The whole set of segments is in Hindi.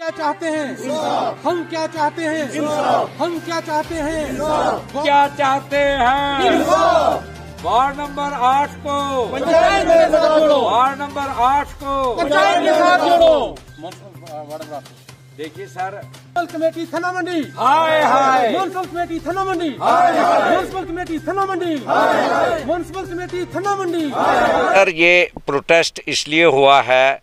क्या चाहते हैं? हम क्या चाहते हैं? हम क्या चाहते हैं? क्या चाहते हैं? वार्ड नंबर 8 को पंचायत के साथ जोड़ो। वार्ड नंबर 8 को पंचायत के साथ जोड़ो। देखिए सर, म्युनिसिपल कमेटी थाना मंडी, हाय हाय। म्युनिसिपल कमेटी थाना मंडी, म्युनिसिपल कमेटी थाना मंडी, म्युनिसिपल कमेटी थाना मंडी। सर, ये प्रोटेस्ट इसलिए हुआ है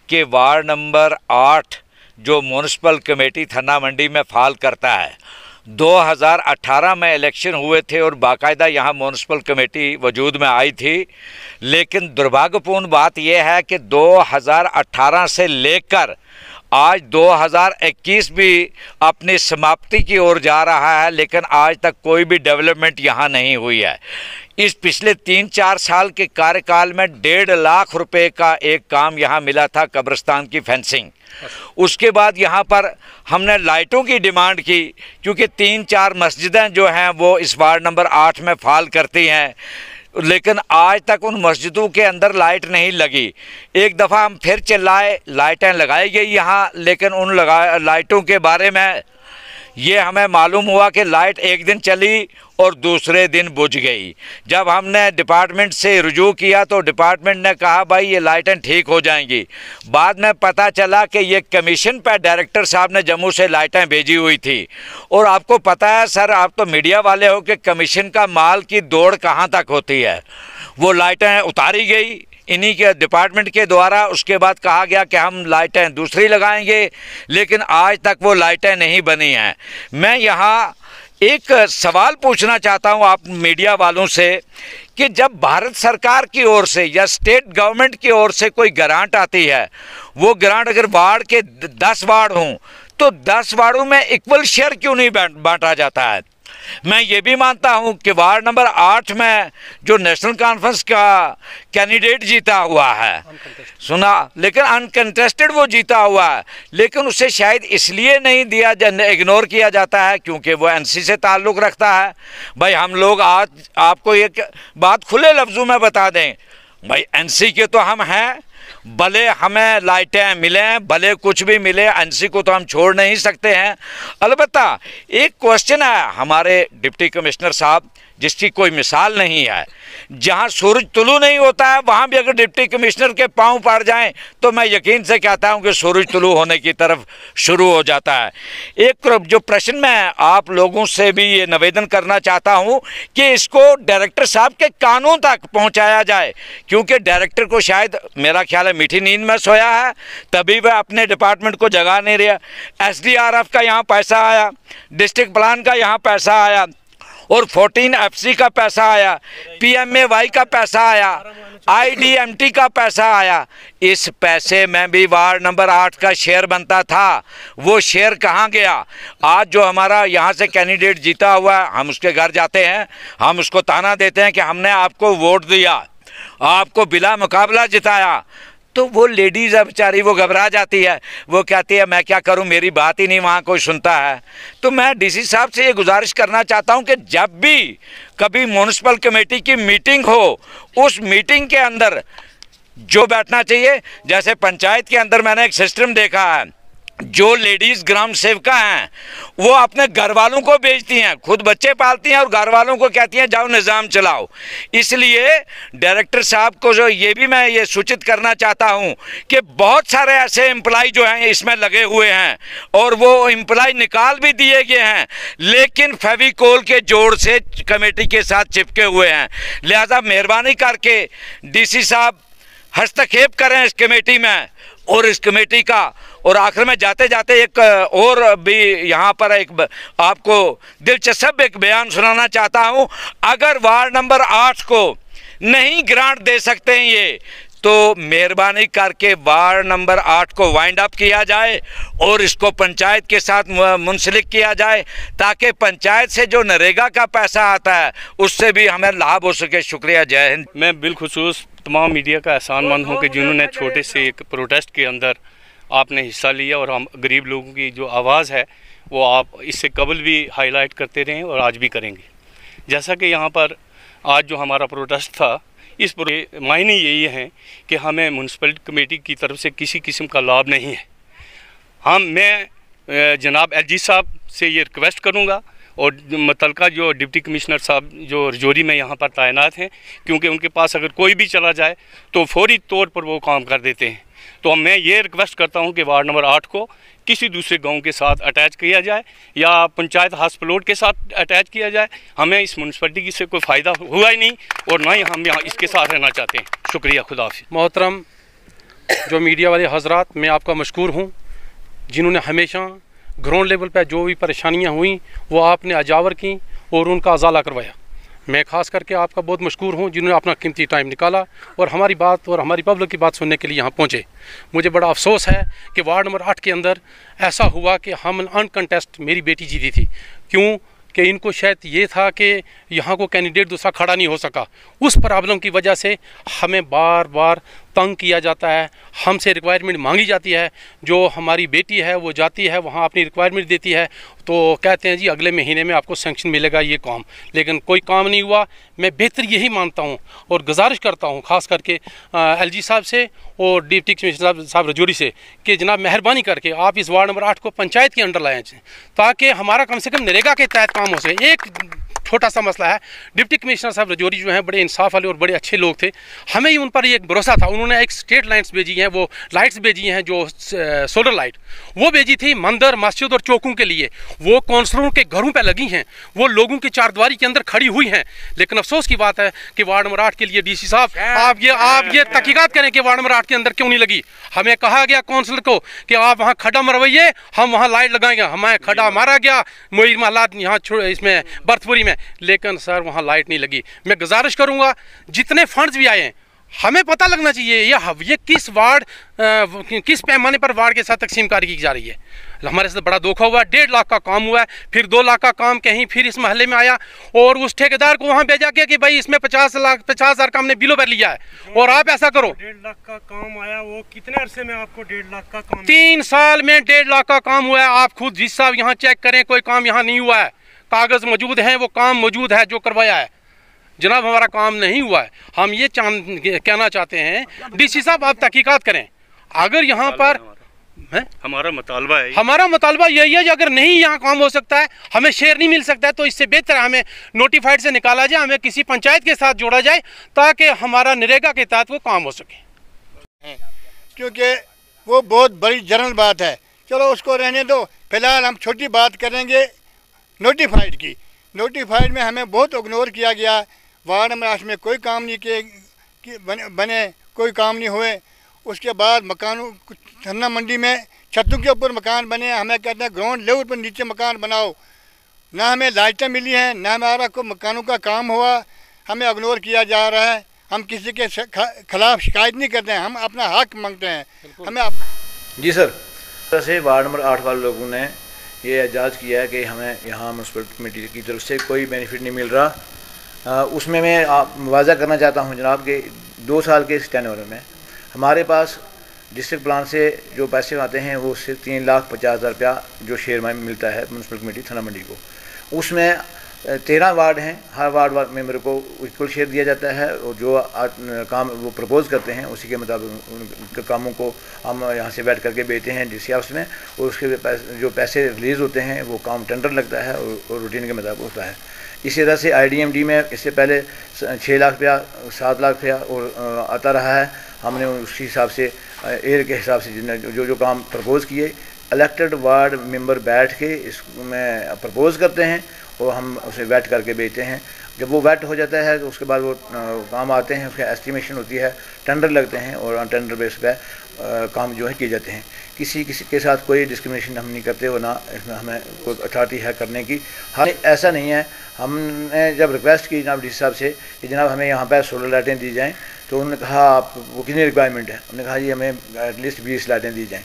कि वार्ड नंबर 8 जो म्युनिसिपल कमेटी थाना मंडी में फाल करता है, 2018 में इलेक्शन हुए थे और बाकायदा यहाँ म्युनिसिपल कमेटी वजूद में आई थी। लेकिन दुर्भाग्यपूर्ण बात यह है कि 2018 से लेकर आज 2021 भी अपनी समाप्ति की ओर जा रहा है, लेकिन आज तक कोई भी डेवलपमेंट यहाँ नहीं हुई है। इस पिछले 3-4 साल के कार्यकाल में 1.5 लाख रुपए का एक काम यहाँ मिला था, कब्रिस्तान की फेंसिंग। उसके बाद यहाँ पर हमने लाइटों की डिमांड की, क्योंकि 3-4 मस्जिदें जो हैं वो इस वार्ड नंबर 8 में फाल करती हैं, लेकिन आज तक उन मस्जिदों के अंदर लाइट नहीं लगी। एक दफ़ा हम फिर चिल्लाए, लाइटें लगाई गई यहाँ, लेकिन उन लाइटों के बारे में ये हमें मालूम हुआ कि लाइट एक दिन चली और दूसरे दिन बुझ गई। जब हमने डिपार्टमेंट से रुजू किया तो डिपार्टमेंट ने कहा भाई ये लाइटें ठीक हो जाएंगी। बाद में पता चला कि ये कमीशन पर डायरेक्टर साहब ने जम्मू से लाइटें भेजी हुई थी। और आपको पता है सर, आप तो मीडिया वाले हो, कि कमीशन का माल की दौड़ कहाँ तक होती है। वो लाइटें उतारी गई इन्हीं के डिपार्टमेंट के द्वारा। उसके बाद कहा गया कि हम लाइटें दूसरी लगाएंगे, लेकिन आज तक वो लाइटें नहीं बनी हैं। मैं यहाँ एक सवाल पूछना चाहता हूँ आप मीडिया वालों से कि जब भारत सरकार की ओर से या स्टेट गवर्नमेंट की ओर से कोई ग्रांट आती है, वो ग्रांट अगर वार्ड के 10 वार्ड हों तो 10 वार्डों में इक्वल शेयर क्यों नहीं बांटा जाता है। मैं ये भी मानता हूं कि वार्ड नंबर 8 में जो नेशनल कॉन्फ्रेंस का कैंडिडेट जीता हुआ है, सुना, लेकिन अनकंटेस्टेड वो जीता हुआ है, लेकिन उसे शायद इसलिए नहीं दिया, इग्नोर किया जाता है क्योंकि वो एनसी से ताल्लुक़ रखता है। भाई हम लोग आज आपको एक बात खुले लफ्ज़ों में बता दें, भाई एनसी के तो हम हैं, भले हमें लाइटें मिलें, भले कुछ भी मिले, एनसी को तो हम छोड़ नहीं सकते हैं। अलबत्ता एक क्वेश्चन है हमारे डिप्टी कमिश्नर साहब, जिसकी कोई मिसाल नहीं है। जहां सूरज तुलू नहीं होता है वहां भी अगर डिप्टी कमिश्नर के पांव पड़ जाएं तो मैं यकीन से कहता हूं कि सूरज तुलू होने की तरफ शुरू हो जाता है। एक जो प्रश्न मैं आप लोगों से भी ये निवेदन करना चाहता हूं कि इसको डायरेक्टर साहब के कानों तक पहुंचाया जाए, क्योंकि डायरेक्टर को शायद मेरा ख्याल है मीठी नींद में सोया है, तभी वह अपने डिपार्टमेंट को जगा नहीं रहा। SDRF का यहाँ पैसा आया, डिस्ट्रिक्ट प्लान का यहाँ पैसा आया, और 14 FC का पैसा आया, PMAY का पैसा आया, IDMT का पैसा आया। इस पैसे में भी वार्ड नंबर 8 का शेयर बनता था, वो शेयर कहाँ गया? आज जो हमारा यहाँ से कैंडिडेट जीता हुआ है, हम उसके घर जाते हैं, हम उसको ताना देते हैं कि हमने आपको वोट दिया, आपको बिला मुकाबला जिताया, तो वो लेडीज़ है बेचारी, वो घबरा जाती है, वो कहती है मैं क्या करूं, मेरी बात ही नहीं वहाँ कोई सुनता है। तो मैं DC साहब से ये गुजारिश करना चाहता हूं कि जब भी कभी म्युनिसिपल कमेटी की मीटिंग हो, उस मीटिंग के अंदर जो बैठना चाहिए, जैसे पंचायत के अंदर मैंने एक सिस्टम देखा है, जो लेडीज़ ग्राम सेविका हैं वो अपने घर वालों को भेजती हैं, खुद बच्चे पालती हैं और घर वालों को कहती हैं जाओ निज़ाम चलाओ। इसलिए डायरेक्टर साहब को जो ये भी मैं ये सूचित करना चाहता हूं कि बहुत सारे ऐसे एम्प्लॉय जो हैं इसमें लगे हुए हैं और वो एम्प्लॉय निकाल भी दिए गए हैं, लेकिन फेविकोल के जोड़ से कमेटी के साथ चिपके हुए हैं। लिहाजा मेहरबानी करके DC साहब हस्तक्षेप करें इस कमेटी में और इस कमेटी का। और आखिर में जाते जाते एक और भी यहाँ पर एक आपको दिलचस्प एक बयान सुनाना चाहता हूँ। अगर वार्ड नंबर 8 को नहीं ग्रांट दे सकते हैं ये, तो मेहरबानी करके वार्ड नंबर 8 को वाइंड अप किया जाए और इसको पंचायत के साथ मुंसलिक किया जाए, ताकि पंचायत से जो नरेगा का पैसा आता है उससे भी हमें लाभ हो सके। शुक्रिया, जय हिंद। मैं बिलखुसूस तमाम मीडिया का एहसानमंद हूँ कि जिन्होंने छोटे से एक प्रोटेस्ट के अंदर आपने हिस्सा लिया और हम गरीब लोगों की जो आवाज़ है वो आप इससे कबल भी हाईलाइट करते रहें और आज भी करेंगे। जैसा कि यहाँ पर आज जो हमारा प्रोटेस्ट था, इस मायने यही हैं कि हमें म्युनिसिपल कमेटी की तरफ से किसी किस्म का लाभ नहीं है। मैं जनाब LG साहब से ये रिक्वेस्ट करूँगा और मुतलका जो डिप्टी कमिश्नर साहब जो रजौरी में यहाँ पर तैनात हैं, क्योंकि उनके पास अगर कोई भी चला जाए तो फौरी तौर पर वो काम कर देते हैं। तो मैं ये रिक्वेस्ट करता हूँ कि वार्ड नंबर 8 को किसी दूसरे गांव के साथ अटैच किया जाए या पंचायत हाउस प्लॉट के साथ अटैच किया जाए। हमें इस म्यूनसिपलिटी से कोई फ़ायदा हुआ ही नहीं और ना ही हम यहाँ इसके साथ रहना चाहते हैं। शुक्रिया, खुदा हाफिज़। मोहतरम जो मीडिया वाले हजरात, मैं आपका मशकूर हूँ, जिन्होंने हमेशा ग्राउंड लेवल पर जो भी परेशानियाँ हुई वो आपने अजावर की और उनका अजाला करवाया। मैं ख़ास करके आपका बहुत मशकूर हूँ जिन्होंने अपना कीमती टाइम निकाला और हमारी बात और हमारी पब्लिक की बात सुनने के लिए यहाँ पहुँचे। मुझे बड़ा अफसोस है कि वार्ड नंबर 8 के अंदर ऐसा हुआ कि हम अनकंटेस्ट मेरी बेटी जीती थी। क्यों कि इनको शायद ये था कि यहाँ को कैंडिडेट दूसरा खड़ा नहीं हो सका। उस प्रॉब्लम की वजह से हमें बार बार तंग किया जाता है, हमसे रिक्वायरमेंट मांगी जाती है। जो हमारी बेटी है वो जाती है वहाँ अपनी रिक्वायरमेंट देती है तो कहते हैं जी अगले महीने में आपको सैंक्शन मिलेगा ये काम, लेकिन कोई काम नहीं हुआ। मैं बेहतर यही मानता हूँ और गुजारिश करता हूँ ख़ास करके LG साहब से और डिप्टी कमिश्नर साहब रजौरी से कि जनाब मेहरबानी करके आप इस वार्ड नंबर 8 को पंचायत के अंडर लाएँ ताकि हमारा कम से कम नरेगा के तहत काम हो सके। एक छोटा सा मसला है, डिप्टी कमिश्नर साहब रजौरी जो हैं बड़े इंसाफ वाले और बड़े अच्छे लोग थे, हमें ही उन पर एक भरोसा था। उन्होंने एक स्ट्रीट लाइट्स भेजी हैं, वो लाइट्स भेजी हैं जो सोलर लाइट वो भेजी थी मंदिर मस्जिद और चौकों के लिए। वो काउंसलरों के घरों पे लगी हैं, वो लोगों की चारदीवारी के अंदर खड़ी हुई हैं। लेकिन अफसोस की बात है कि वार्ड नंबर 8 के लिए DC साहब आप ये तहकीकात करें कि वार्ड नंबर 8 के अंदर क्यों नहीं लगी। हमें कहा गया काउंसलर को कि आप वहाँ खड्डा मरवाइए, हम वहाँ लाइट लगाएंगे। हमें खड्डा मारा गया मोइन महलात यहाँ इसमें बर्थपुरी में, लेकिन सर वहाँ लाइट नहीं लगी। मैं गुजारिश करूँगा जितने फंड्स भी आए हैं हमें पता लगना चाहिए ये किस वार्ड किस पैमाने पर वार्ड के साथ तकसीमकारी की जा रही है। हमारे साथ बड़ा धोखा हुआ है। 1.5 लाख का काम हुआ है, फिर 2 लाख का काम कहीं फिर इस महल्ले में आया और उस ठेकेदार को वहाँ भेजा गया कि भाई इसमें 50,000 का हमने बिलों पर लिया है और आप ऐसा करो। 1.5 लाख का काम आया, वो कितने अरसे में आपको 1.5 लाख का काम? 3 साल में 1.5 लाख का काम हुआ है। आप खुद जिस साहब यहाँ चेक करें, कोई काम यहाँ नहीं हुआ है। कागज़ मौजूद हैं, वो काम मौजूद है जो करवाया है। जनाब हमारा काम नहीं हुआ है। हम ये कहना चाहते हैं DC साहब आप तहकीकात करें। अगर यहाँ पर हमारा मुतालबा यही है कि अगर नहीं यहाँ काम हो सकता है, हमें शेयर नहीं मिल सकता है, तो इससे बेहतर हमें नोटिफाइड से निकाला जाए, हमें किसी पंचायत के साथ जोड़ा जाए ताकि हमारा नरेगा के तहत वो काम हो सके। क्योंकि वो बहुत बड़ी जनरल बात है, चलो उसको रहने दो। फिलहाल हम छोटी बात करेंगे नोटिफाइड की। नोटिफाइड में हमें बहुत इग्नोर किया गया। वार्ड नंबर 8 में कोई काम नहीं किए बने कोई काम नहीं हुए। उसके बाद मकानों धन्ना मंडी में छतों के ऊपर मकान बने। हमें कहते हैं ग्राउंड लेवल पर नीचे मकान बनाओ। ना हमें लाइटें मिली हैं, ना हमारा कोई मकानों का काम हुआ। हमें इग्नोर किया जा रहा है। हम किसी के खिलाफ शिकायत नहीं करते हैं, हम अपना हक मांगते हैं। हमें जी सर, वैसे वार्ड नंबर 8 वाले लोगों ने ये एजाज़ किया है कि हमें यहाँ म्यूनसिपल कमेटी की तरफ से कोई बेनिफिट नहीं मिल रहा। उसमें मैं वाज़ा करना चाहता हूँ जनाब कि 2 साल के इस टेन्योर में हमारे पास डिस्ट्रिक्ट प्लान से जो पैसे आते हैं वो उससे 3,50,000 रुपया जो शेयर में मिलता है म्यूनसिपल कमेटी थाना मंडी को। उसमें 13 वार्ड हैं, हर वार्ड मेंबर को इक्वल शेयर दिया जाता है और जो काम वो प्रपोज़ करते हैं उसी के मुताबिक उनके कामों को हम यहाँ से बैठ करके भेजते हैं DC हाउस में और उसके जो पैसे रिलीज़ होते हैं वो काम टेंडर लगता है और रूटीन के मुताबिक होता है। इसी तरह से IDMD में इससे पहले 6 लाख रुपया 7 लाख रुपया और आता रहा है। हमने उसी हिसाब से एयर के हिसाब से जो काम प्रपोज़ किए इलेक्टेड वार्ड मेंबर बैठ के इसमें प्रपोज़ करते हैं और हम उसे वेट करके भेजते हैं। जब वो वेट हो जाता है तो उसके बाद वो काम आते हैं, उसका एस्टिमेशन होती है, टेंडर लगते हैं और ऑन टेंडर बेस पे काम जो है किए जाते हैं। किसी के साथ कोई डिस्क्रिमिनेशन हम नहीं करते और ना इसमें हमें कोई अथॉरिटी है करने की। हमें ऐसा नहीं है। हमने जब रिक्वेस्ट की जनाब DC साहब से कि जनाब हमें यहाँ पर सोलर लाइटें दी जाएँ तो उन्होंने कहा आप वो कितनी रिक्वायरमेंट है। उन्होंने कहा जी हमें एटलीस्ट 20 लाइटें दी जाएँ।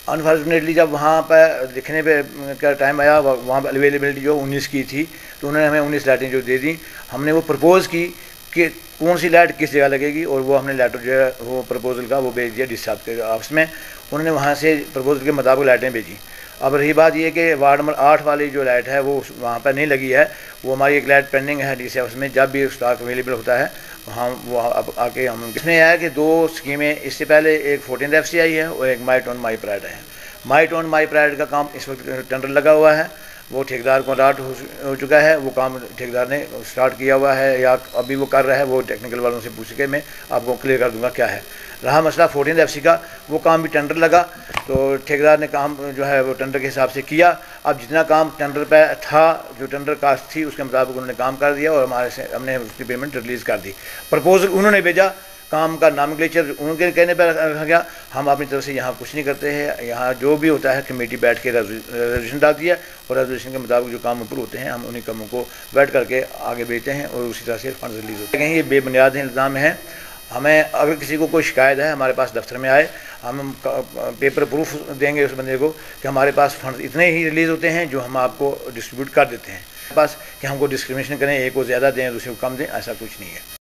अनफॉर्चुनेटली जब वहाँ पर लिखने पे का टाइम आया वहाँ पर अवेलेबिलिटी जो 19 की थी तो उन्होंने हमें 19 लाइटें जो दे दी। हमने वो प्रपोज़ की कि कौन सी लाइट किस जगह लगेगी और वो हमने लेटर जो है वो प्रपोज़ल का वो भेज दिया DC साहब के ऑफिस में। उन्होंने वहाँ से प्रपोज़ल के मुताबिक लाइटें भेजी। अब रही बात ये कि वार्ड नंबर 8 वाली जो लाइट है वो वहाँ पर नहीं लगी है। वो हमारी एक लाइट पेंडिंग है DC ऑफिस में। जब भी स्टॉक अवेलेबल होता है हम वो अब आके हम इसमें यह है कि 2 स्कीमें इससे पहले एक 14th FC आई है और एक माई टोन माई प्राइड है। माई टोन माई प्राइड का काम इस वक्त टेंडर लगा हुआ है, वो ठेकेदार को अलॉट हो चुका है, वो काम ठेकेदार ने स्टार्ट किया हुआ है या अभी वो कर रहा है, वो टेक्निकल वालों से पूछ के मैं आपको क्लियर कर दूंगा क्या है। रहा मसला 14 FC का, वो काम भी टेंडर लगा, तो ठेकेदार ने काम जो है वो टेंडर के हिसाब से किया। अब जितना काम टेंडर पे था, जो टेंडर कास्ट थी उसके मुताबिक उन्होंने काम कर दिया और हमारे से हमने उसकी पेमेंट रिलीज़ कर दी। प्रपोजल उन्होंने भेजा, काम का नामक्लेचर उनके कहने पर रखा गया। हम अपनी तरफ से यहाँ कुछ नहीं करते हैं, यहाँ जो भी होता है कमेटी बैठ के रेजोल्यूशन डालती है और रेजोल्यूशन के मुताबिक जो काम ऊपर होते हैं हम उन्हीं कामों को बैठ करके आगे भेजते हैं और उसी तरह से फंड रिलीज होते हैं। ये बेबुनियाद इल्ज़ाम हैं। हमें अगर किसी को कोई शिकायत है हमारे पास दफ्तर में आए, हम पेपर प्रूफ देंगे उस बंदे को कि हमारे पास फंड इतने ही रिलीज़ होते हैं जो हम आपको डिस्ट्रीब्यूट कर देते हैं। पास कि हमको डिस्क्रिमिनेशन करें, एक को ज़्यादा दें दूसरे को कम दें, ऐसा कुछ नहीं है।